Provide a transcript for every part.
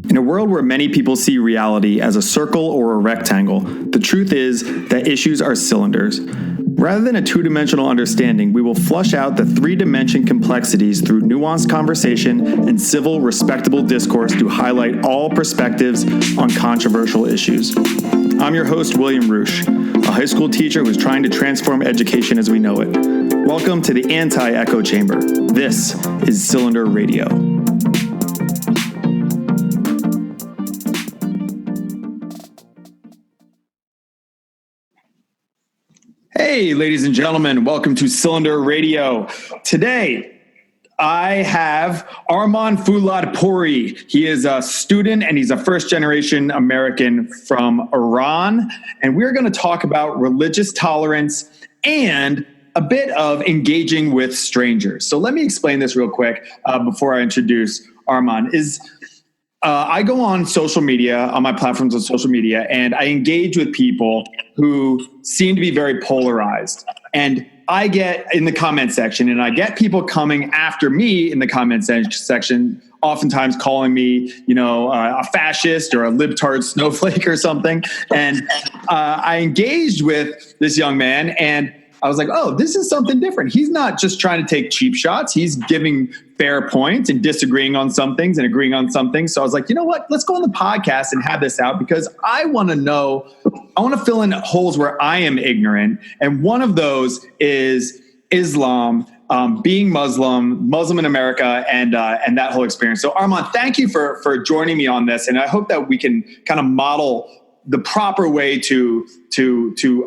In a world where many people see reality as a circle or a rectangle, the truth is that issues are cylinders. Rather than a two-dimensional understanding, we will flush out the three-dimension complexities through nuanced conversation and civil, respectable discourse to highlight all perspectives on controversial issues. I'm your host, William Roosh, a high school teacher who's trying to transform education as we know it. Welcome to the Anti-Echo Chamber. This is Cylinder Radio. Hey, ladies and gentlemen, welcome to Cylinder Radio. Today, I have Arman Fouladpouri. He is a student and he's a first-generation American from Iran. And we're going to talk about religious tolerance and a bit of engaging with strangers. So let me explain this real quick before I introduce Arman. I go on social media, on my platforms on social media, and I engage with people who seem to be very polarized. And I get in the comment section, and I get people coming after me in the comment section, oftentimes calling me, a fascist or a libtard snowflake or something. And I engaged with this young man, and I was like, oh, this is something different. He's not just trying to take cheap shots. He's giving fair points and disagreeing on some things and agreeing on some things. So I was like, you know what? Let's go on the podcast and have this out because I want to fill in holes where I am ignorant. And one of those is Islam, being Muslim in America, and that whole experience. So Arman, thank you for joining me on this. And I hope that we can kind of model the proper way to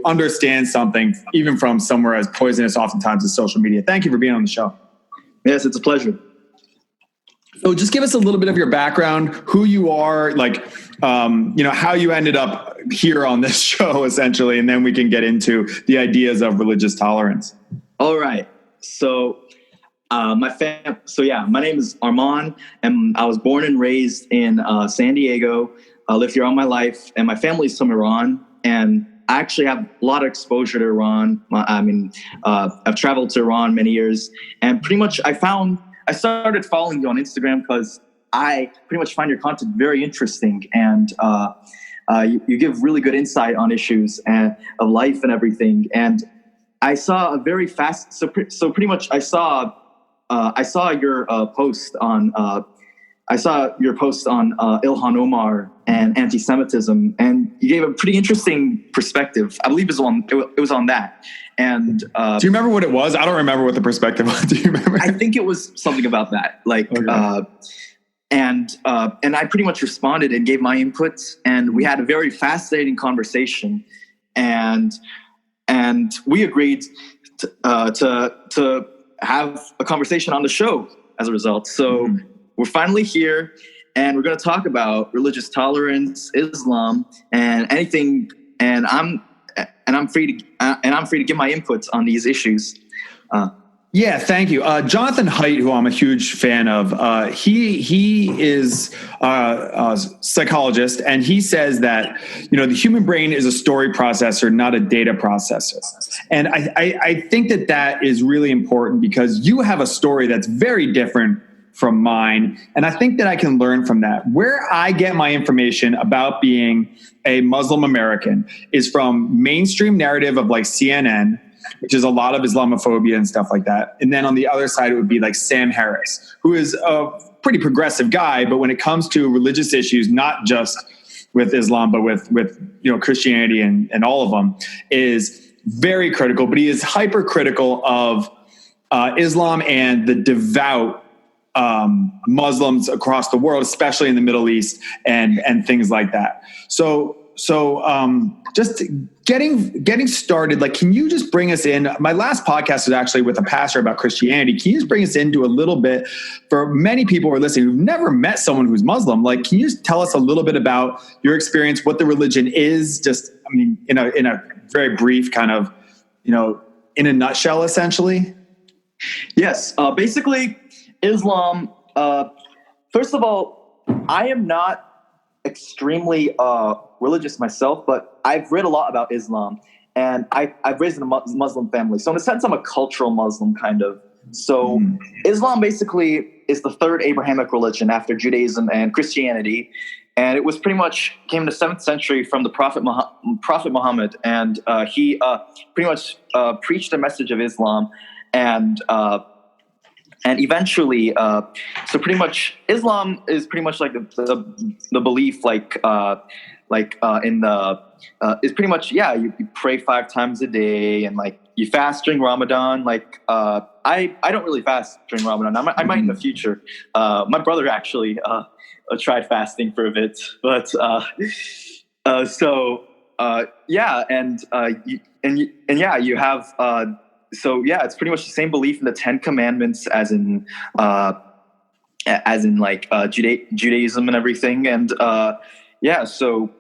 understand something, even from somewhere as poisonous oftentimes as social media. Thank you for being on the show. Yes, it's a pleasure. So just give us a little bit of your background, who you are, how you ended up here on this show, essentially, and then we can get into the ideas of religious tolerance. All right. So my name is Arman, and I was born and raised in San Diego. I lived here all my life, and my family's from Iran, and I actually have a lot of exposure to Iran. I've traveled to Iran many years, and pretty much I started following you on Instagram because I pretty much find your content very interesting, and you give really good insight on issues and of life and everything. And I saw a very fast. So pretty much I saw your post on. I saw your post on Ilhan Omar and anti-Semitism, and you gave a pretty interesting perspective. I believe it was on that. And do you remember what it was? I don't remember what the perspective was. Do you remember? I think it was something about that. And I pretty much responded and gave my inputs, and we had a very fascinating conversation, and we agreed to have a conversation on the show as a result. So. Mm-hmm. We're finally here, and we're going to talk about religious tolerance, Islam, and anything. And I'm free to give my inputs on these issues. Yeah, thank you, Jonathan Haidt, who I'm a huge fan of. He is a psychologist, and he says that the human brain is a story processor, not a data processor. And I think that is really important because you have a story that's very different from mine. And I think that I can learn from that. Where I get my information about being a Muslim American is from mainstream narrative of like CNN, which is a lot of Islamophobia and stuff like that. And then on the other side, it would be like Sam Harris, who is a pretty progressive guy. But when it comes to religious issues, not just with Islam, but with Christianity and all of them, is very critical. But he is hypercritical of Islam and the devout Muslims across the world, especially in the Middle East and things like that. So just getting started, can you just bring us in? My last podcast was actually with a pastor about Christianity. Can you just bring us into a little bit for many people who are listening who've never met someone who's Muslim? Can you just tell us a little bit about your experience, what the religion is, in a very brief kind of, in a nutshell, essentially? Yes. Basically, Islam, first of all, I am not extremely religious myself, but I've read a lot about Islam, and I've raised in a Muslim family. So in a sense, I'm a cultural Muslim kind of. So Islam basically is the third Abrahamic religion after Judaism and Christianity. And it was pretty much came in the 7th century from the Prophet Muhammad. And he pretty much preached the message of Islam. And eventually, so pretty much Islam is pretty much like the belief, is pretty much, you pray 5 times a day, and like you fast during Ramadan. Like I don't really fast during Ramadan. I might in the future. My brother actually tried fasting for a bit, but you have it's pretty much the same belief in the 10 Commandments as in Judaism and everything, and so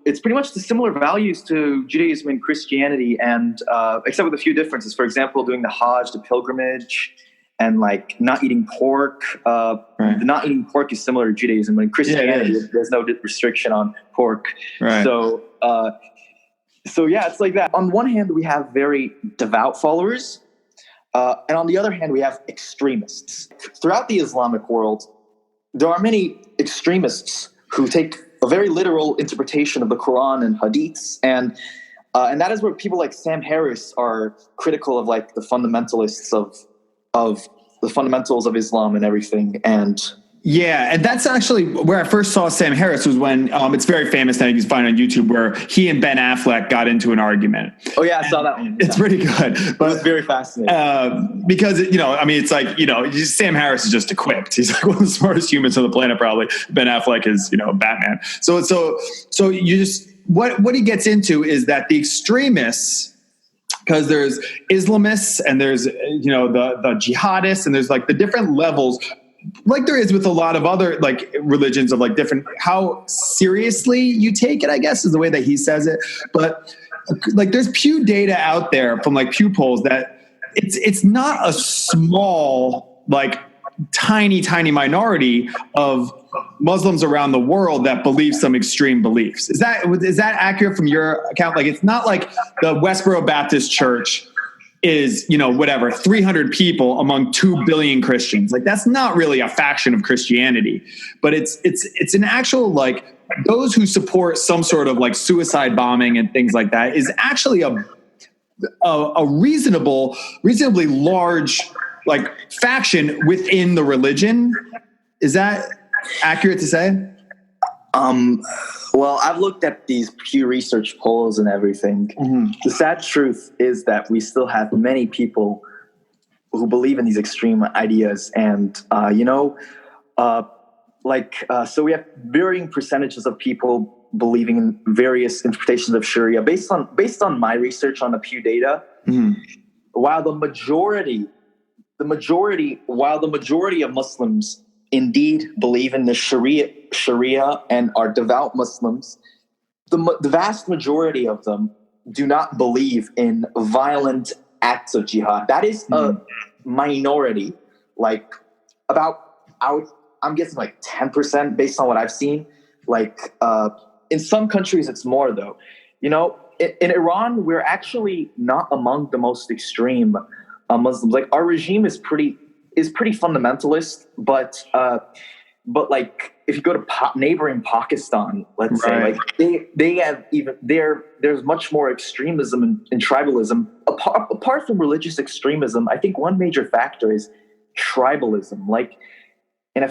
it's pretty much the similar values to Judaism and Christianity, and except with a few differences. For example, doing the Hajj, the pilgrimage, and like not eating pork. Not eating pork is similar to Judaism, but in Christianity, there's no restriction on pork. Right. So it's like that. On one hand, we have very devout followers, and on the other hand, we have extremists. Throughout the Islamic world, there are many extremists who take a very literal interpretation of the Quran and Hadiths, and that is where people like Sam Harris are critical of like the fundamentalists of the fundamentals of Islam and everything. And that's actually where I first saw Sam Harris was when it's very famous now, you can find on YouTube, where he and Ben Affleck got into an argument. Oh yeah, I saw that one. It's pretty good, but it's very fascinating because it's like Sam Harris is just equipped. He's like one of the smartest humans on the planet, probably. Ben Affleck is Batman. So you just what he gets into is that the extremists. Because there's Islamists and there's the jihadists and there's like the different levels, like there is with a lot of other like religions of like different, how seriously you take it, I guess is the way that he says it. But like there's Pew data out there from like Pew polls that it's not a small, like tiny minority of Muslims around the world that believe some extreme beliefs. Is that accurate from your account? Like, it's not like the Westboro Baptist Church is, 300 people among 2 billion Christians. Like, that's not really a faction of Christianity, but it's an actual, like, those who support some sort of like suicide bombing and things like that is actually a reasonably large like faction within the religion. Is that accurate to say? Well, I've looked at these Pew Research polls and everything. Mm-hmm. The sad truth is that we still have many people who believe in these extreme ideas. And, so we have varying percentages of people believing in various interpretations of Sharia based on my research on the Pew data. Mm-hmm. While the majority of Muslims indeed believe in the Sharia and are devout Muslims, the vast majority of them do not believe in violent acts of jihad. That is a minority, like I'm guessing like 10% based on what I've seen. Like in some countries it's more though. In Iran, we're actually not among the most extreme Muslims. Like our regime is pretty fundamentalist, but like if you go to neighboring Pakistan, let's say, like they have there's much more extremism and tribalism. Apart from religious extremism, I think one major factor is tribalism. Like in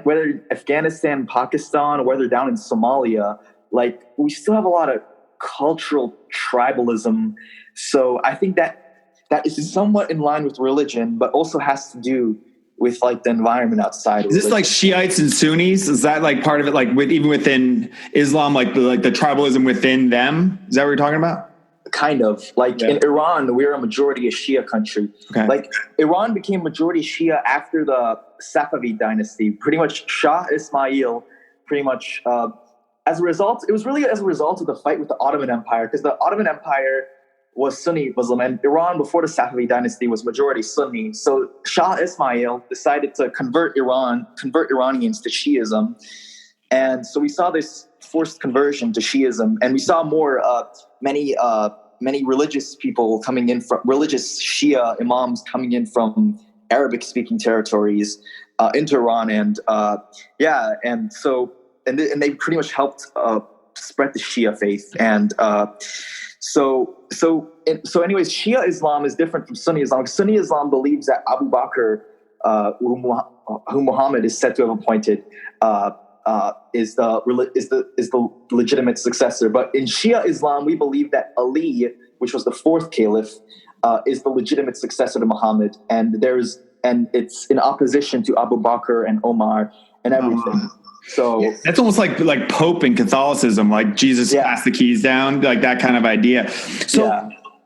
whether Afghanistan, Pakistan, or whether down in Somalia, like we still have a lot of cultural tribalism. So I think that is somewhat in line with religion, but also has to do with like the environment outside. Is this like Shiites and Sunnis? Is that like part of it? Like even within Islam, like the tribalism within them? Is that what you're talking about? Kind of. Like in Iran, we're a majority of Shia country. Okay. Like Iran became majority Shia after the Safavid dynasty. Pretty much Shah Ismail, pretty much as a result, it was really as a result of the fight with the Ottoman Empire, because the Ottoman Empire was Sunni Muslim, and Iran before the Safavid dynasty was majority Sunni. So Shah Ismail decided to convert Iranians to Shiism. And so we saw this forced conversion to Shiism, and we saw many many religious people coming in from religious Shia imams coming in from Arabic-speaking territories into Iran, and they pretty much helped spread the Shia faith, and anyways, Shia Islam is different from Sunni Islam. Sunni Islam believes that Abu Bakr, who Muhammad is said to have appointed, is the legitimate successor. But in Shia Islam, we believe that Ali, which was the fourth caliph, is the legitimate successor to Muhammad, and it's in opposition to Abu Bakr and Omar and everything. So that's almost like Pope in Catholicism, like Jesus passed the keys down, like that kind of idea.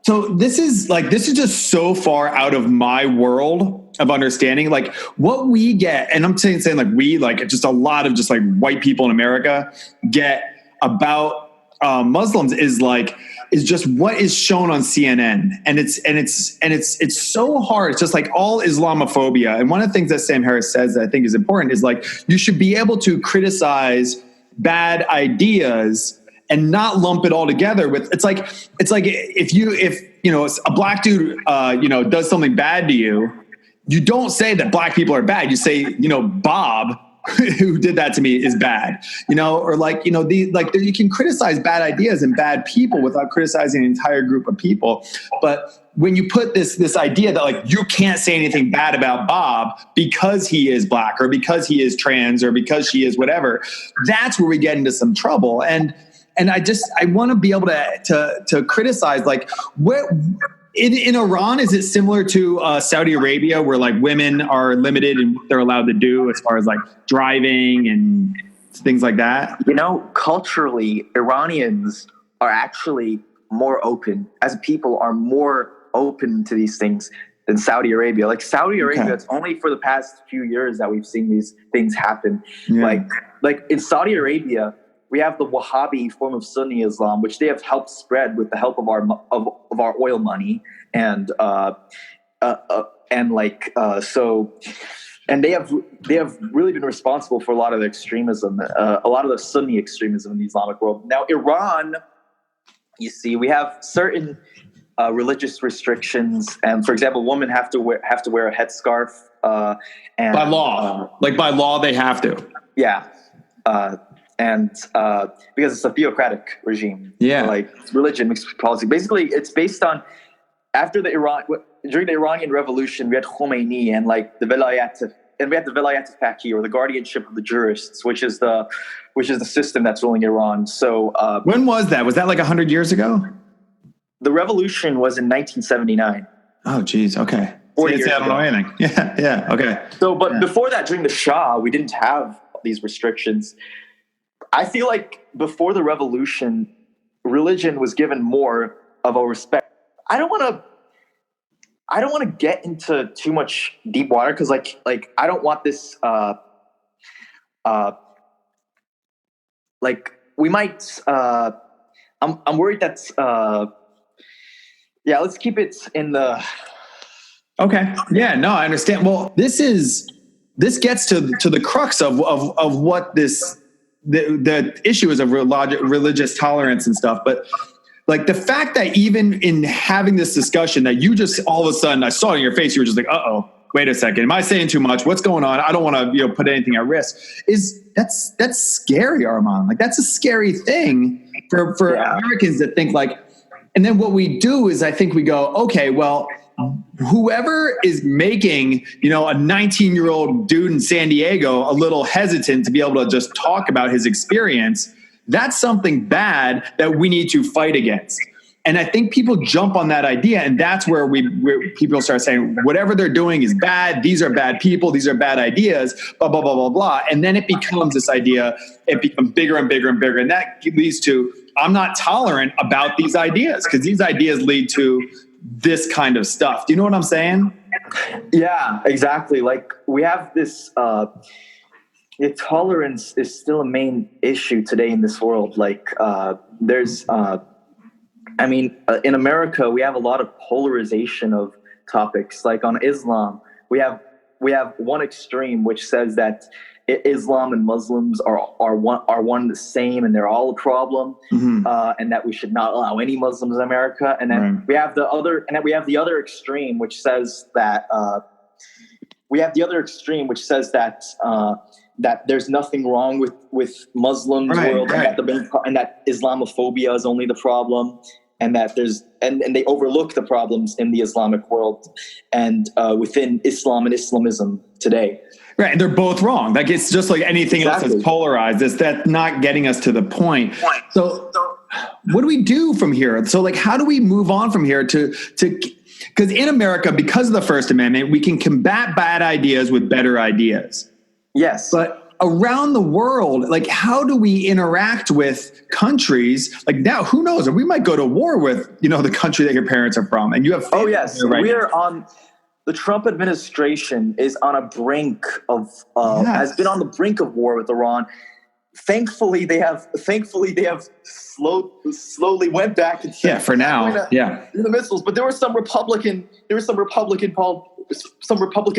So this is just so far out of my world of understanding, like what we get. And I'm saying like we, like just a lot of just like white people in America get about Muslims is just what is shown on CNN. And it's so hard. It's just like all Islamophobia. And one of the things that Sam Harris says that I think is important is like, you should be able to criticize bad ideas and not lump it all together with, it's like if a black dude, does something bad to you, you don't say that black people are bad. You say, Bob, who did that to me, is bad, or you can criticize bad ideas and bad people without criticizing an entire group of people. But when you put this idea that like you can't say anything bad about Bob because he is black or because he is trans or because she is whatever, that's where we get into some trouble. And I want to be able to criticize, like, where in Iran, is it similar to Saudi Arabia, where like women are limited in what they're allowed to do as far as like driving and things like that? Culturally, Iranians are actually more open, as people are more open to these things than Saudi Arabia. Like Saudi Arabia, it's only for the past few years that we've seen these things happen. Yeah. Like in Saudi Arabia, we have the Wahhabi form of Sunni Islam, which they have helped spread with the help of our oil money, and they have really been responsible for a lot of the extremism, a lot of the Sunni extremism in the Islamic world. Now, Iran, you see, we have certain religious restrictions, and for example, women have to wear a headscarf. And by law, by law, they have to. Yeah. And because it's a theocratic regime, like religion, mixed policy. Basically, it's based on during the Iranian Revolution, we had Khomeini and like the Velayat of Faqih, or the guardianship of the jurists, which is the system that's ruling Iran. So when was that? Was that like 100 years ago? The revolution was in 1979. Oh, geez. Okay. 40 years I don't know anything. Yeah. Okay. So, but before that, during the Shah, we didn't have these restrictions. I feel like before the revolution, religion was given more of a respect. I don't want to get into too much deep water, because like I don't want this we might I'm worried that let's keep it in the. Okay. Yeah, no, I understand. Well, this gets to the crux of what the issue is of religious tolerance and stuff. But like the fact that even in having this discussion that you just all of a sudden, I saw it in your face, you were just like, uh-oh, wait a second. Am I saying too much? What's going on? I don't want to put anything at risk. That's scary, Arman. Like that's a scary thing for Americans to think like. And then what we do is I think we go, okay, well, whoever is making, a 19-year-old dude in San Diego a little hesitant to be able to just talk about his experience, that's something bad that we need to fight against. And I think people jump on that idea, and that's where people start saying whatever they're doing is bad. These are bad people. These are bad ideas. Blah blah blah blah blah. And then it becomes this idea. It becomes bigger and bigger and bigger, and that leads to I'm not tolerant about these ideas because these ideas lead to this kind of stuff. Do you know what I'm saying? Yeah, exactly. Like we have this. Tolerance is still a main issue today in this world. Like there's. In America, we have a lot of polarization of topics. Like on Islam, we have one extreme which says that Islam and Muslims are one and the same, and they're all a problem, and that we should not allow any Muslims in America. And then we have the other extreme, which says that that there's nothing wrong with Muslims world, and that Islamophobia is only the problem, and that and they overlook the problems in the Islamic world and within Islam and Islamism today. Right, and they're both wrong. Like, it's just like anything else that's polarized. That's not getting us to the point. So what do we do from here? So, like, how do we move on from here to because in America, because of the First Amendment, we can combat bad ideas with better ideas. Yes. But around the world, like, how do we interact with countries? Like, now, who knows? We might go to war with, the country that your parents are from. And you have the Trump administration is on a brink of has been on the brink of war with Iran. Thankfully, they have slowly went back and said, for now, the missiles. But there were some Republican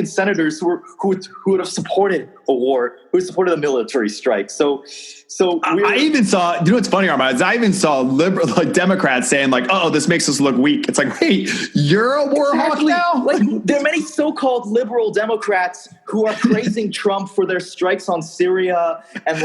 senators who would have supported a war, who supported a military strike. So I even saw, what's funny, Arman, is I even saw liberal, like, Democrats saying, like, "Oh, this makes us look weak." It's like, wait, you're a war hawk now? Like, there are many so-called liberal Democrats who are praising Trump for their strikes on Syria and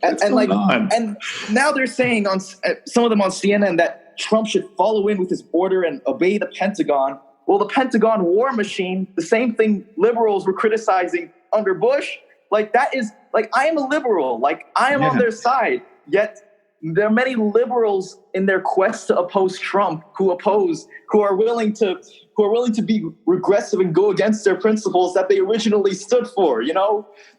and now they're saying on some of them on CNN that Trump should follow in with his order and obey the Pentagon. Well, the Pentagon war machine, the same thing liberals were criticizing under Bush, like, that is, like, I am a liberal, like, I am on their side, yet there are many liberals in their quest to oppose Trump who are willing to be regressive and go against their principles that they originally stood for,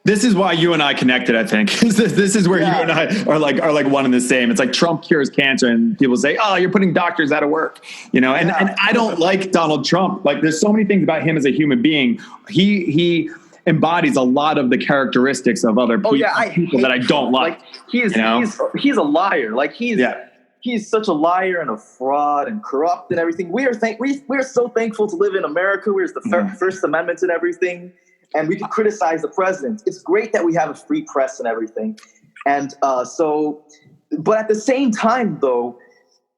This is why you and I connected, I think. This is where you and I are like one and the same. It's like Trump cures cancer and people say, "Oh, you're putting doctors out of work." And I don't like Donald Trump. Like, there's so many things about him as a human being. He embodies a lot of the characteristics of other people, people that I don't like. He's a liar. Like, he's such a liar and a fraud and corrupt and everything. We are so thankful to live in America. Where's the First Amendment and everything, and we can criticize the president. It's great that we have a free press and everything. And but at the same time, though,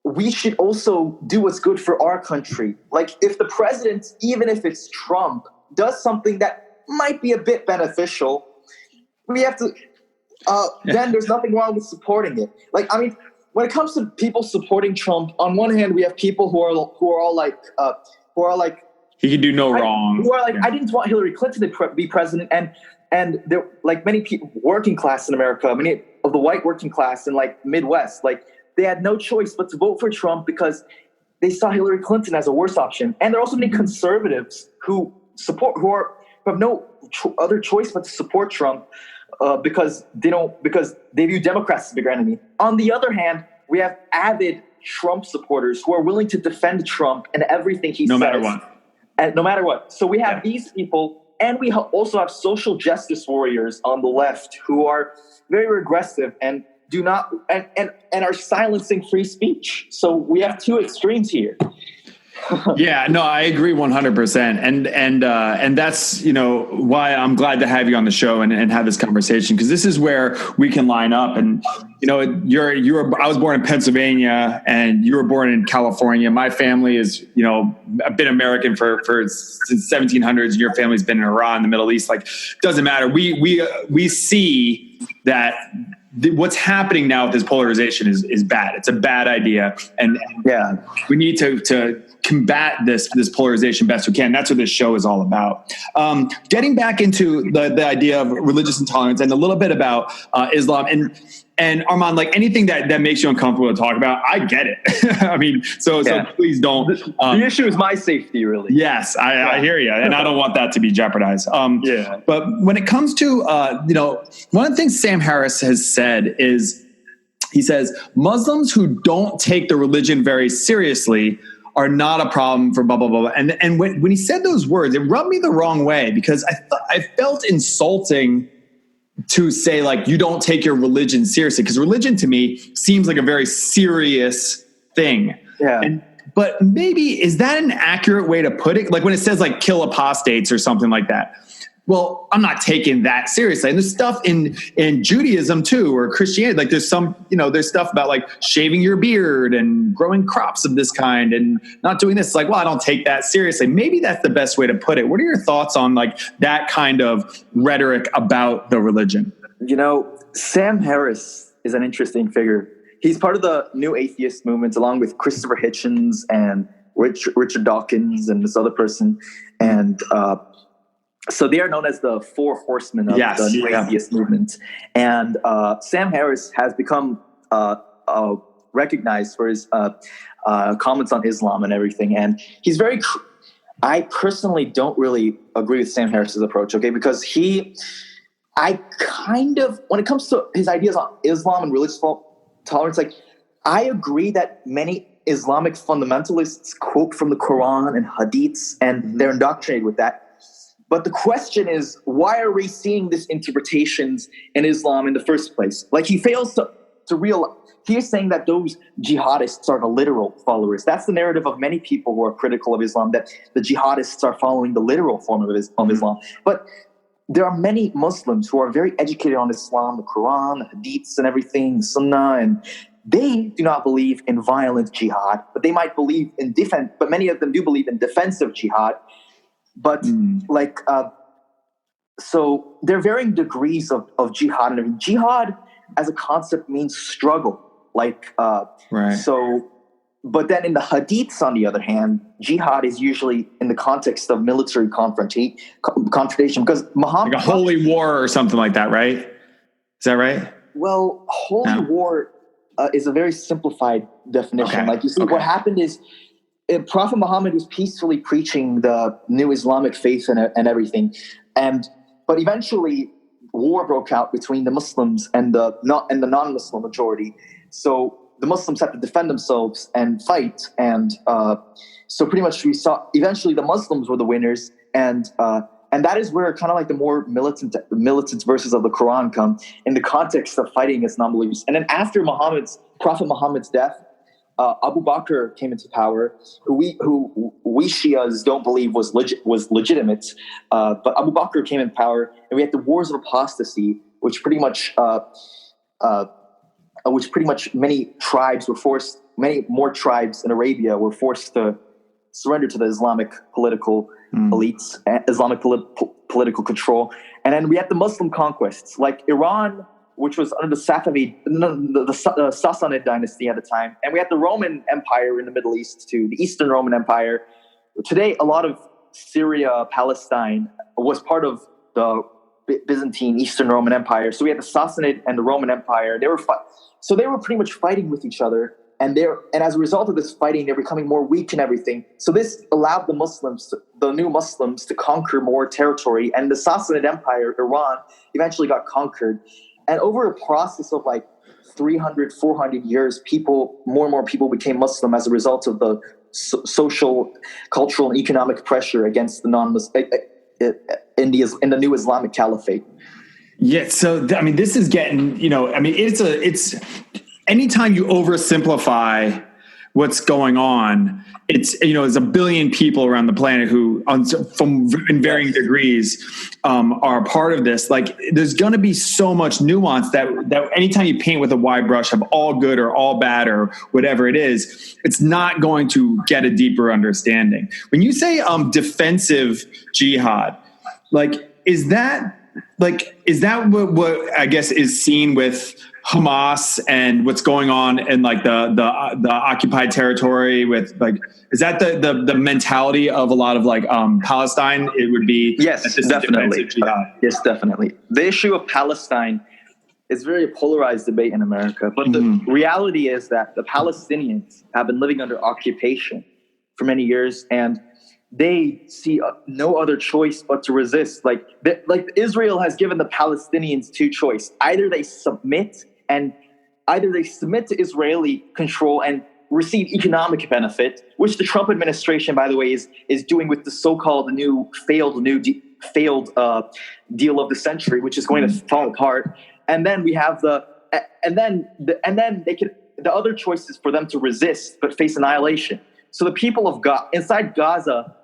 we should also do what's good for our country. Like, if the president, even if it's Trump, does something that might be a bit beneficial, we have to, then there's nothing wrong with supporting it. Like, I mean, when it comes to people supporting Trump, on one hand, we have people who are all like, he can do no wrong. Who are like, I didn't want Hillary Clinton to be president. And there, like, many people, working class in America, many of the white working class in, like, Midwest, like, they had no choice but to vote for Trump because they saw Hillary Clinton as a worse option. And there are also many conservatives who have no other choice but to support Trump because they view Democrats as a bigger enemy. On the other hand, we have avid Trump supporters who are willing to defend Trump and everything he says. No matter what. So we have these people, and we also have social justice warriors on the left who are very regressive and do not and are silencing free speech. So we have two extremes here. Yeah, no, I agree 100%. And that's, why I'm glad to have you on the show and have this conversation, because this is where we can line up. And, I was born in Pennsylvania and you were born in California. My family is, been American for since 1700s. Your family's been in Iran, the Middle East. Like, doesn't matter. We see that what's happening now with this polarization is bad. It's a bad idea. And we need to combat this polarization best we can. That's what this show is all about. Getting back into the idea of religious intolerance and a little bit about Islam and Arman, like, anything that makes you uncomfortable to talk about, I get it. I mean, so please don't. The issue is my safety, really. Yes, I hear you, and I don't want that to be jeopardized. But when it comes to, one of the things Sam Harris has said is, he says, Muslims who don't take the religion very seriously are not a problem for blah, blah, blah. And when he said those words, it rubbed me the wrong way, because I felt insulting to say, like, you don't take your religion seriously, because religion to me seems like a very serious thing. But maybe, is that an accurate way to put it? Like, when it says, like, kill apostates or something like that, well, I'm not taking that seriously. And there's stuff in Judaism too, or Christianity. Like there's some, there's stuff about like shaving your beard and growing crops of this kind and not doing this. It's like, well, I don't take that seriously. Maybe that's the best way to put it. What are your thoughts on like that kind of rhetoric about the religion? Sam Harris is an interesting figure. He's part of the New Atheist movement, along with Christopher Hitchens and Richard Dawkins and this other person. And so they are known as the Four Horsemen of the New Atheist movement. And Sam Harris has become recognized for his comments on Islam and everything. And he's very... I personally don't really agree with Sam Harris's approach, okay? Because when it comes to his ideas on Islam and religious tolerance, like I agree that many Islamic fundamentalists quote from the Quran and hadiths, and they're indoctrinated with that. But the question is, why are we seeing these interpretations in Islam in the first place? Like he fails to realize. He is saying that those jihadists are the literal followers. That's the narrative of many people who are critical of Islam, that the jihadists are following the literal form of Islam. But there are many Muslims who are very educated on Islam, the Quran, the hadiths and everything, the Sunnah, and they do not believe in violent jihad, but they might believe in defense, but many of them do believe in defensive jihad. But so there are varying degrees of jihad. And jihad as a concept means struggle. Right. So, but then in the hadiths, on the other hand, jihad is usually in the context of military confrontation, because Muhammad, like a holy war or something like that, right? Is that right? Well, holy war is a very simplified definition. Okay. Like you see, what happened is Prophet Muhammad was peacefully preaching the new Islamic faith and everything, but eventually war broke out between the Muslims and the non-Muslim majority. So the Muslims had to defend themselves and fight, and so pretty much we saw eventually the Muslims were the winners, and that is where kind of like the more militant verses of the Quran come in the context of fighting against non-believers. And then after Prophet Muhammad's death, Abu Bakr came into power, who we Shias don't believe was legitimate, but Abu Bakr came in power, and we had the wars of apostasy, which pretty much many more tribes in Arabia were forced to surrender to the Islamic political elites, Islamic political control. And then we had the Muslim conquests, like Iran, which was under the Sassanid dynasty at the time. And we had the Roman Empire in the Middle East too, the Eastern Roman Empire. Today, a lot of Syria, Palestine was part of the Byzantine Eastern Roman Empire. So we had the Sassanid and the Roman Empire. They were pretty much fighting with each other. And as a result of this fighting, they're becoming more weak and everything. So this allowed the new Muslims to conquer more territory. And the Sassanid Empire, Iran, eventually got conquered. And over a process of like 300, 400 years, more and more people became Muslim as a result of the social, cultural, and economic pressure against the non-Muslim in the new Islamic Caliphate. Yeah. So, I mean, this is getting, it's anytime you oversimplify what's going on, there's a billion people around the planet who in varying degrees are a part of this. Like there's going to be so much nuance that anytime you paint with a wide brush of all good or all bad or whatever it is, it's not going to get a deeper understanding. When you say defensive jihad, is that what I guess is seen with Hamas and what's going on in like the occupied territory with is that the mentality of a lot of Palestine? It would be yes, definitely. Yes, definitely. The issue of Palestine is very polarized debate in America, but the reality is that the Palestinians have been living under occupation for many years, and they see no other choice but to resist. Like Israel has given the Palestinians two choices: either they submit to Israeli control and receive economic benefit, which the Trump administration, by the way, is doing with the so-called failed deal of the century, which is going to fall apart. And then we have the other choice is for them to resist but face annihilation. So the people of inside Gaza,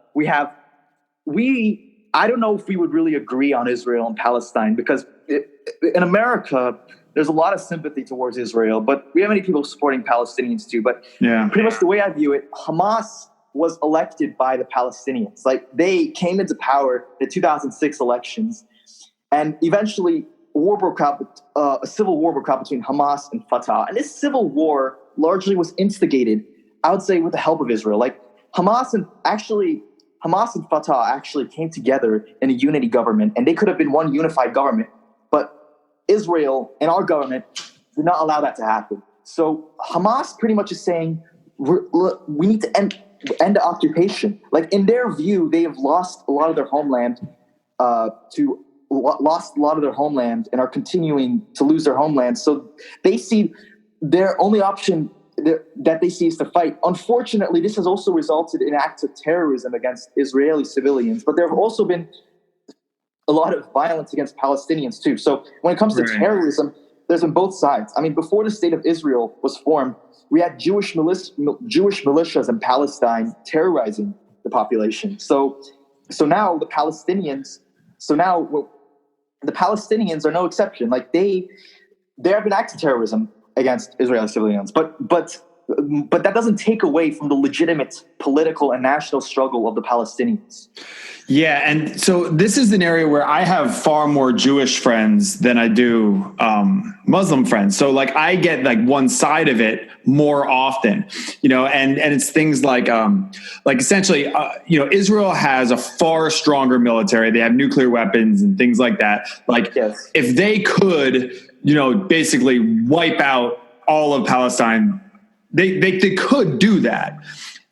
I don't know if we would really agree on Israel and Palestine, because in America, there's a lot of sympathy towards Israel, but we have many people supporting Palestinians too. But pretty much the way I view it, Hamas was elected by the Palestinians. Like, they came into power in the 2006 elections, and eventually a civil war broke out between Hamas and Fatah. And this civil war largely was instigated, I would say, with the help of Israel. Like, Hamas and Fatah actually came together in a unity government, and they could have been one unified government. But Israel and our government did not allow that to happen. So Hamas pretty much is saying, we need to end the occupation. Like, in their view, they have lost a lot of their homeland and are continuing to lose their homeland. So they see their only option that they see is to fight. Unfortunately, this has also resulted in acts of terrorism against Israeli civilians, but there have also been a lot of violence against Palestinians too. So when it comes to terrorism, there's on both sides. I mean, before the state of Israel was formed, we had Jewish militias in Palestine terrorizing the population. So now the Palestinians are no exception. Like, there have been acts of terrorism against Israeli civilians, but that doesn't take away from the legitimate political and national struggle of the Palestinians. Yeah, and so this is an area where I have far more Jewish friends than I do Muslim friends. So, like, I get like one side of it more often, and it's things like essentially, Israel has a far stronger military. They have nuclear weapons and things like that. Like, if they could, basically wipe out all of Palestine, they could do that,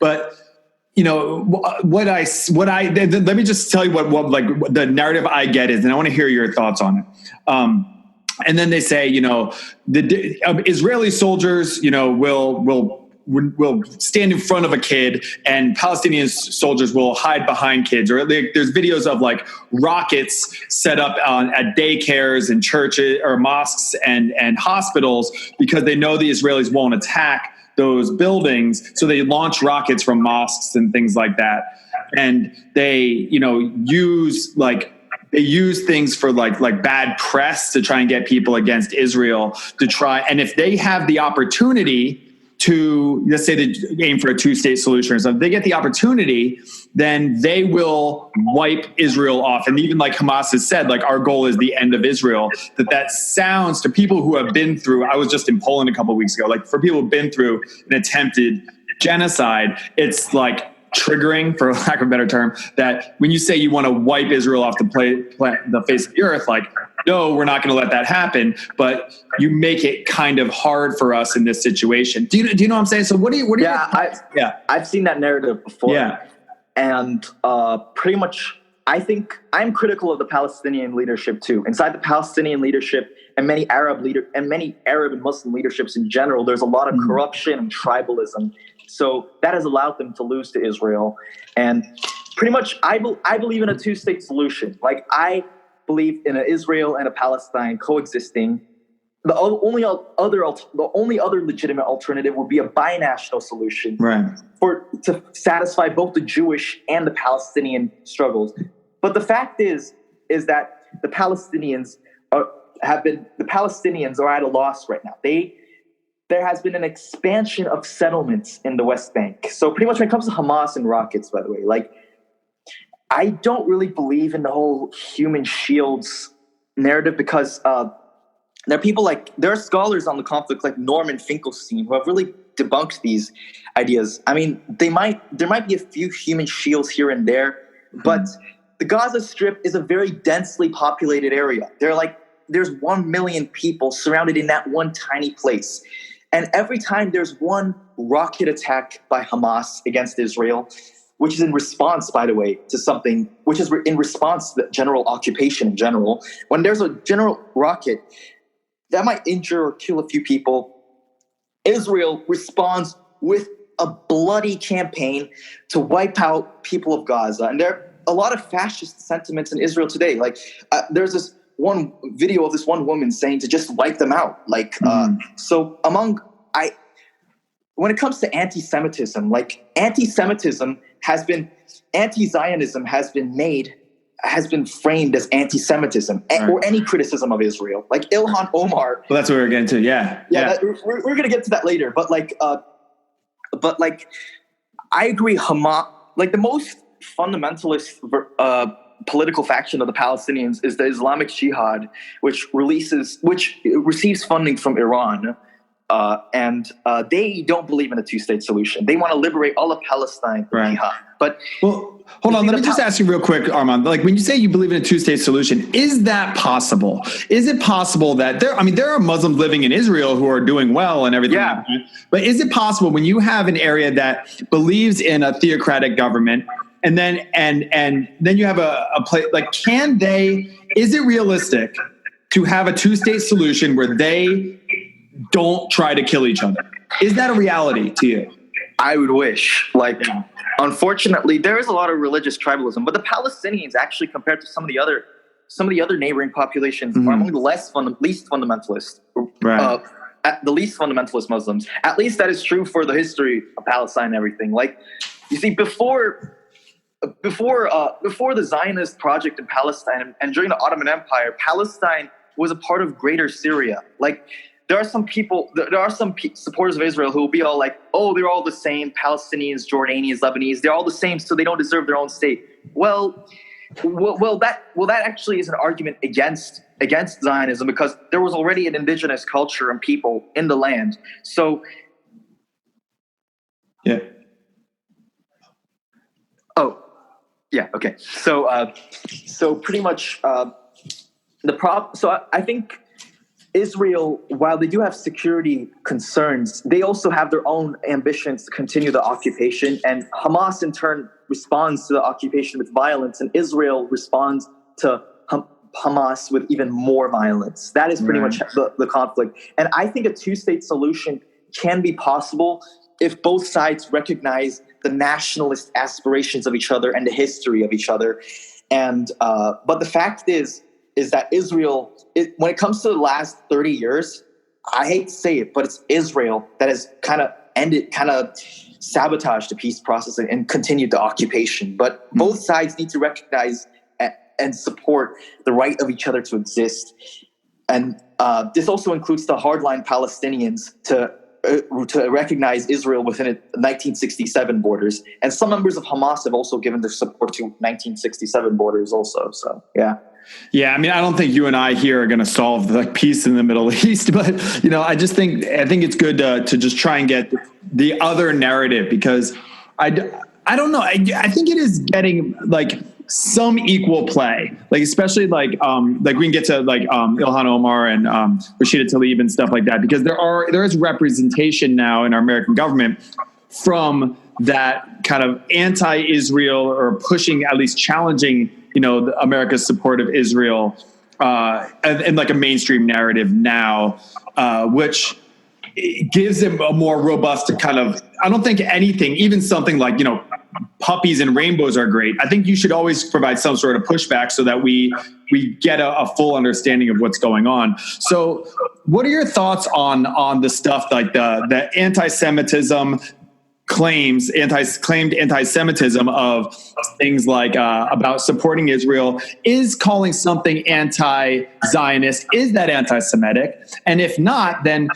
but. Let me just tell you what like the narrative I get is, and I want to hear your thoughts on it. And then they say, the Israeli soldiers, will stand in front of a kid, and Palestinian soldiers will hide behind kids. Or there's videos of like rockets set up at daycares and churches or mosques and hospitals, because they know the Israelis won't attack those buildings, so they launch rockets from mosques and things like that, and they use things for like bad press to try and get people against Israel to try. And if they have the opportunity to, let's say, they aim for a two-state solution or something, they get the opportunity, then they will wipe Israel off. And even like Hamas has said, like, our goal is the end of Israel. That sounds to people who have been through, I was just in Poland a couple of weeks ago, like, for people who've been through an attempted genocide, it's like triggering, for lack of a better term, that when you say you want to wipe Israel off the face of the earth, like, no, we're not going to let that happen. But you make it kind of hard for us in this situation. Do you know what I'm saying? So what do you? I've seen that narrative before. Yeah. And pretty much, I think I'm critical of the Palestinian leadership too. Inside the Palestinian leadership and many Arab and Muslim leaderships in general, there's a lot of corruption and tribalism. So that has allowed them to lose to Israel. And pretty much, I believe in a two-state solution. Like, I believe in an Israel and a Palestine coexisting. The only other legitimate alternative would be a binational solution, right, to satisfy both the Jewish and the Palestinian struggles. But the fact is that the Palestinians are at a loss right now. There has been an expansion of settlements in the West Bank. So pretty much when it comes to Hamas and rockets, by the way, like, I don't really believe in the whole human shields narrative, because there are scholars on the conflict like Norman Finkelstein who have really debunked these ideas. I mean, there might be a few human shields here and there, but the Gaza Strip is a very densely populated area. There's 1 million people surrounded in that one tiny place. And every time there's one rocket attack by Hamas against Israel, which is in response, by the way, to something, which is in response to the general occupation in general, when there's a general rocket that might injure or kill a few people, Israel responds with a bloody campaign to wipe out people of Gaza. And there are a lot of fascist sentiments in Israel today. Like, there's this one video of this one woman saying to just wipe them out. Like, when it comes to anti-Semitism, like, anti-Zionism has been made has been framed as anti-Semitism or any criticism of Israel. Like Ilhan Omar. Well, that's what we're getting to. Yeah. We're going to get to that later. But I agree. Hamas, like the most fundamentalist political faction of the Palestinians is the Islamic Jihad, which receives funding from Iran. And they don't believe in a two-state solution. They want to liberate all of Palestine from jihad. But hold on, let me just ask you real quick, Arman. Like when you say you believe in a two-state solution, is that possible? Is it possible that there are Muslims living in Israel who are doing well and everything like that, but is it possible when you have an area that believes in a theocratic government and then you have a place like is it realistic to have a two-state solution where they don't try to kill each other? Is that a reality to you? I would wish. Unfortunately, there is a lot of religious tribalism, but the Palestinians actually, compared to some of the other neighboring populations, are among the least fundamentalist, the least fundamentalist Muslims. At least that is true for the history of Palestine and everything. Like, you see, before the Zionist project in Palestine and during the Ottoman Empire, Palestine was a part of Greater Syria. Like, there are some supporters of Israel who will be all like, oh, they're all the same, Palestinians, Jordanians, Lebanese, they're all the same, so they don't deserve their own state. Well, that actually is an argument against Zionism, because there was already an indigenous culture and people in the land. So, yeah. Oh, yeah. Okay. So pretty much I think Israel, while they do have security concerns, they also have their own ambitions to continue the occupation. And Hamas, in turn, responds to the occupation with violence, and Israel responds to Hamas with even more violence. That is pretty much the conflict. And I think a two-state solution can be possible if both sides recognize the nationalist aspirations of each other and the history of each other. And but the fact is that Israel, when it comes to the last 30 years, I hate to say it, but it's Israel that has kind of sabotaged the peace process and continued the occupation. But both sides need to recognize and support the right of each other to exist. And this also includes the hardline Palestinians to recognize Israel within its 1967 borders. And some members of Hamas have also given their support to 1967 borders also. So, yeah. Yeah, I mean, I don't think you and I here are going to solve the peace in the Middle East, but I think it's good to just try and get the other narrative, because I don't know. I think it is getting like some equal play, like especially like we can get to like Ilhan Omar and Rashida Tlaib and stuff like that, because there is representation now in our American government from that kind of anti-Israel, or pushing, at least challenging, America's support of Israel, and like a mainstream narrative now, which gives him a more robust kind of, I don't think anything, even something like, puppies and rainbows are great. I think you should always provide some sort of pushback so that we get a full understanding of what's going on. So what are your thoughts on the stuff like the anti-Semitism claimed anti-Semitism of things like about supporting Israel? Is calling something anti-Zionist, is that anti-Semitic? And if not, then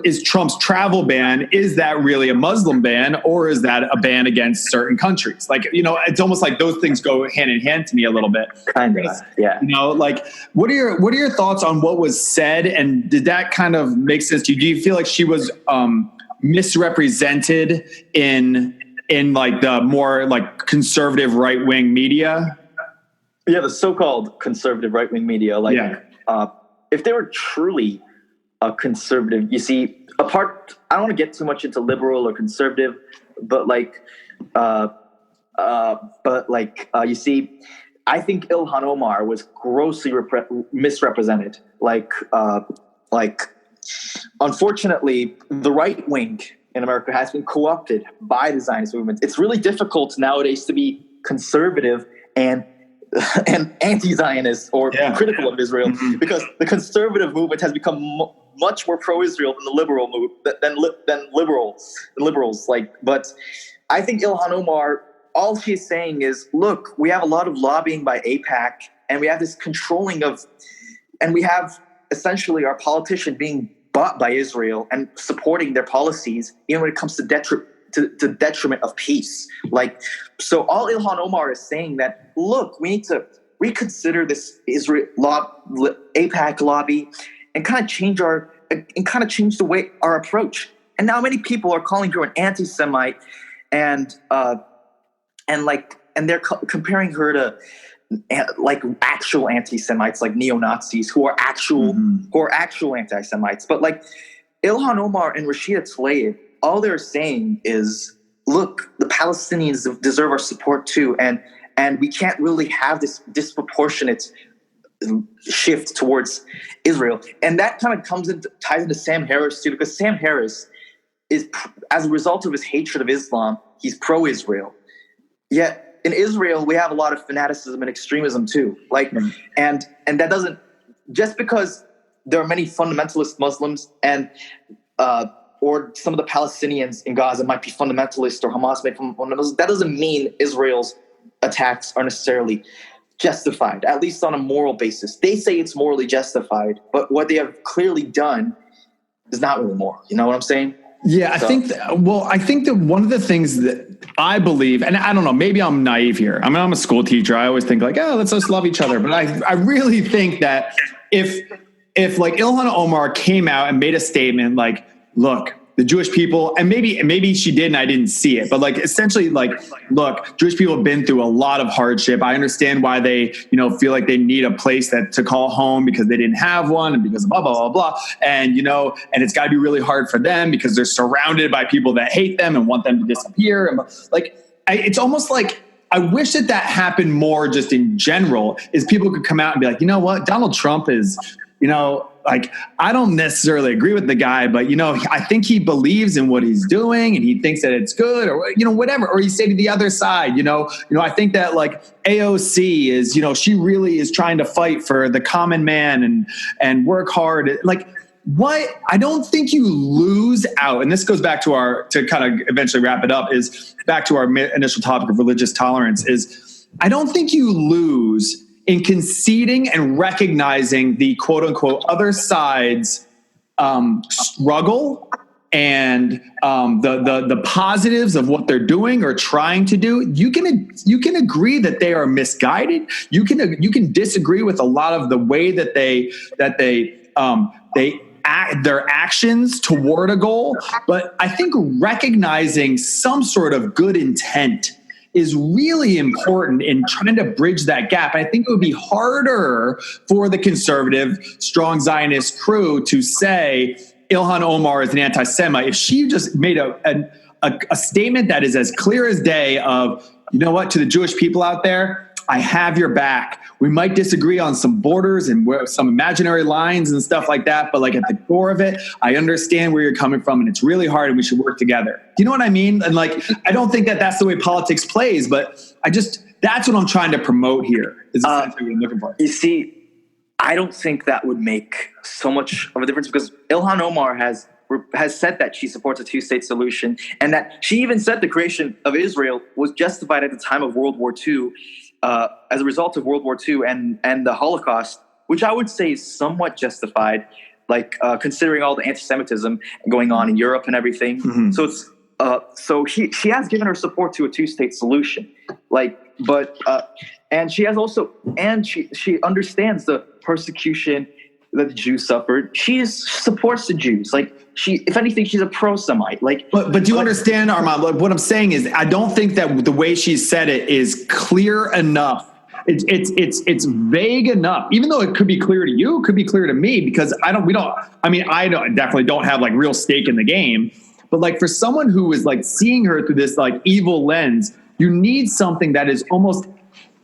is Trump's travel ban, is that really a Muslim ban, or is that a ban against certain countries? Like, it's almost like those things go hand in hand to me a little bit. Kind of, yeah. Like what are your thoughts on what was said, and did that kind of make sense to you? Do you feel like she was misrepresented in like the more like conservative right-wing media? Yeah, the so-called conservative right-wing media. If they were truly a conservative, you see, I don't want to get too much into liberal or conservative, but you see, I think Ilhan Omar was grossly misrepresented. Unfortunately, the right wing in America has been co-opted by the Zionist movement. It's really difficult nowadays to be conservative and anti-Zionist or critical of Israel, because the conservative movement has become much more pro-Israel than the liberal movement, than liberals. But I think Ilhan Omar all she's saying is, look, we have a lot of lobbying by AIPAC, and we have this and we have essentially our politician being bought by Israel and supporting their policies, even when it comes to detriment of peace. Like, so all Ilhan Omar is saying that, look, we need to reconsider this Israel AIPAC lobby and kind of change the way our approach. And now many people are calling her an anti-Semite, and they're comparing her to like actual anti-Semites, like neo-Nazis who are actual anti-Semites. But like Ilhan Omar and Rashida Tlaib, all they're saying is, look, the Palestinians deserve our support too, and we can't really have this disproportionate shift towards Israel. And that kind of ties into Sam Harris too, because Sam Harris is, as a result of his hatred of Islam, he's pro-Israel. Yet in Israel, we have a lot of fanaticism and extremism too. Like, and that doesn't, just because there are many fundamentalist Muslims and or some of the Palestinians in Gaza might be fundamentalist, or Hamas might be fundamentalist, that doesn't mean Israel's attacks are necessarily justified, at least on a moral basis. They say it's morally justified, but what they have clearly done is not really moral. You know what I'm saying? Yeah, I think that one of the things that I believe, and I don't know, maybe I'm naive here. I mean, I'm a school teacher. I always think like, oh, let's just love each other. But I really think that if like Ilhan Omar came out and made a statement like, look, the Jewish people, and maybe she did and I didn't see it, but like essentially like, look, Jewish people have been through a lot of hardship. I understand why they, feel like they need a place to call home because they didn't have one and because of blah, blah, blah, blah. And, and it's got to be really hard for them because they're surrounded by people that hate them and want them to disappear. And like, it's almost like, I wish that happened more just in general, is people could come out and be like, you know what, Donald Trump is, like, I don't necessarily agree with the guy, but, I think he believes in what he's doing and he thinks that it's good, or, whatever. Or you say to the other side, I think that like AOC is, she really is trying to fight for the common man and work hard. Like, what I don't think you lose out, and this goes back to kind of eventually wrap it up, is back to our initial topic of religious tolerance, is I don't think you lose in conceding and recognizing the quote unquote other side's struggle and the positives of what they're doing or trying to do. You can agree that they are misguided. You can disagree with a lot of the way that they act, their actions toward a goal. But I think recognizing some sort of good intent is really important in trying to bridge that gap. I think it would be harder for the conservative, strong Zionist crew to say Ilhan Omar is an anti-Semite if she just made a statement that is as clear as day of, you know what, to the Jewish people out there, I have your back. We might disagree on some borders and some imaginary lines and stuff like that, but like at the core of it, I understand where you're coming from and it's really hard and we should work together. Do you know what I mean? And like, I don't think that that's the way politics plays, but that's what I'm trying to promote here, is essentially what I'm looking for. You see, I don't think that would make so much of a difference, because Ilhan Omar has said that she supports a two-state solution, and that she even said the creation of Israel was justified at the time of World War II, as a result of World War II and the Holocaust, which I would say is somewhat justified, like considering all the anti-Semitism going on in Europe and everything. Mm-hmm. So it's so she has given her support to a two-state solution, and she has also, and she understands the persecution that the Jews suffered. She supports the Jews. Like, if anything, she's a pro-Semite. Like, but do you understand, Arman? Like, what I'm saying is, I don't think that the way she said it is clear enough. It's vague enough, even though it could be clear to you, it could be clear to me, because I definitely don't have like real stake in the game. But like, for someone who is like seeing her through this like evil lens, you need something that is almost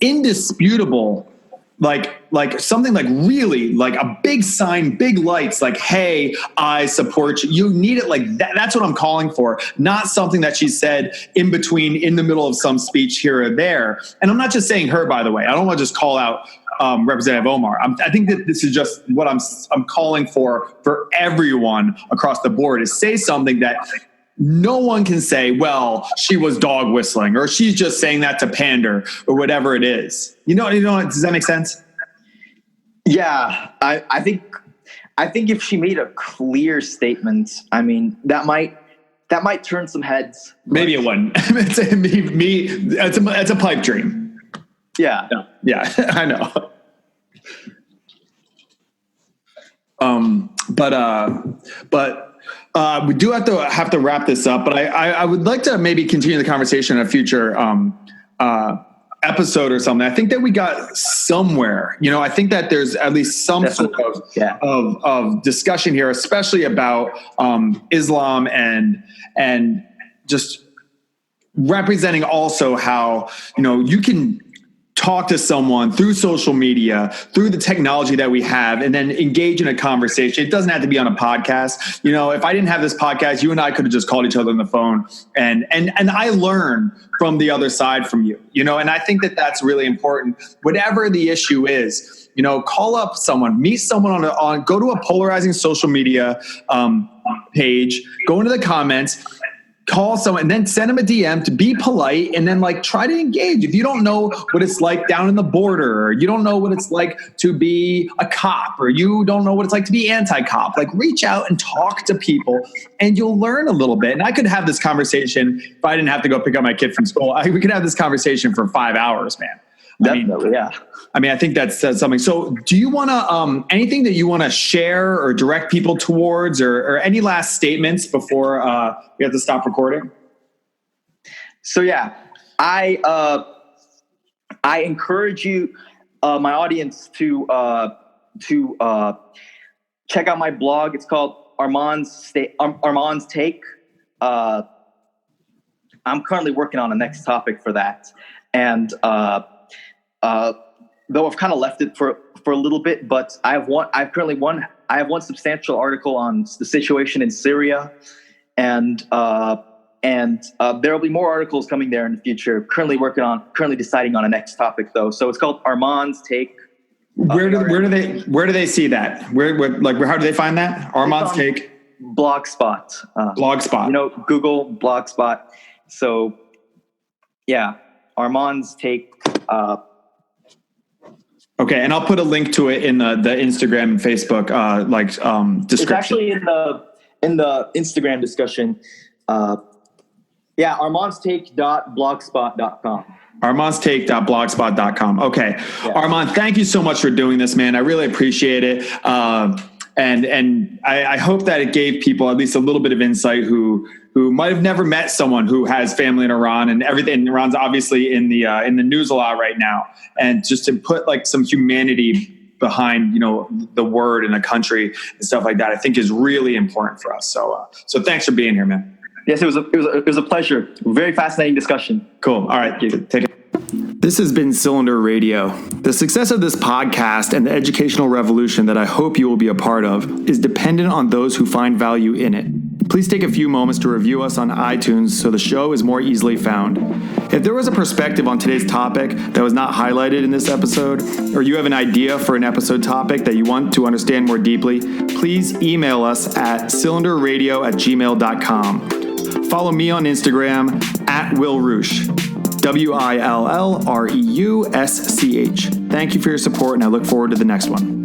indisputable. Like something like really like a big sign, big lights, like, hey, I support you. You need it like that. That's what I'm calling for. Not something that she said in the middle of some speech here or there. And I'm not just saying her, by the way. I don't want to just call out Representative Omar. I think that this is just what I'm calling for everyone across the board, is say something that no one can say, well, she was dog whistling or she's just saying that to pander or whatever it is. You know, does that make sense? Yeah, I think if she made a clear statement, I mean, that might turn some heads. Maybe it wouldn't. It's a pipe dream. Yeah. Yeah, I know. But we do have to wrap this up. But I would like to maybe continue the conversation in a future episode or something. I think that we got somewhere. You know, I think that there's at least some sort of discussion here, especially about Islam and just representing also how, you know, you can talk to someone through social media, through the technology that we have, and then engage in a conversation. It doesn't have to be on a podcast. You know, if I didn't have this podcast, you and I could have just called each other on the phone, and I learn from the other side from you, you know, and I think that that's really important. Whatever the issue is, you know, call up someone, meet someone go to a polarizing social media page, go into the comments, call someone, and then send them a DM to be polite, and then like try to engage. If you don't know what it's like down in the border, or you don't know what it's like to be a cop, or you don't know what it's like to be anti-cop, like reach out and talk to people and you'll learn a little bit. And I could have this conversation if I didn't have to go pick up my kid from school. We could have this conversation for 5 hours, man. Definitely, yeah. I mean, I think that's something. So do you want to, anything that you want to share or direct people towards, or any last statements before we have to stop recording? So, yeah, I encourage you, my audience, to check out my blog. It's called Arman's Take. I'm currently working on a next topic for that. And, though I've kind of left it for a little bit, but I have one substantial article on the situation in Syria, and there will be more articles coming there in the future. Currently deciding on a next topic though. So it's called Arman's Take. Where do they see that? How do they find that? Arman's Take. Blogspot. Blogspot. You know, Google Blogspot. So yeah, Arman's Take. Okay, and I'll put a link to it in the Instagram and Facebook description. It's actually in the Instagram discussion. armanstake.blogspot.com. armanstake.blogspot.com. Okay. Yeah. Arman, thank you so much for doing this, man. I really appreciate it. And I hope that it gave people at least a little bit of insight who might have never met someone who has family in Iran, and everything. Iran's obviously in the news a lot right now, and just to put like some humanity behind, you know, the word in the country and stuff like that, I think is really important for us. So thanks for being here, man. Yes, it was a pleasure. Very fascinating discussion. Cool. All right. Take it. This has been Cylinder Radio. The success of this podcast and the educational revolution that I hope you will be a part of is dependent on those who find value in it. Please take a few moments to review us on iTunes so the show is more easily found. If there was a perspective on today's topic that was not highlighted in this episode, or you have an idea for an episode topic that you want to understand more deeply, please email us at cylinderradio@gmail.com. Follow me on Instagram @WillRusch. WILLREUSCH. Thank you for your support, and I look forward to the next one.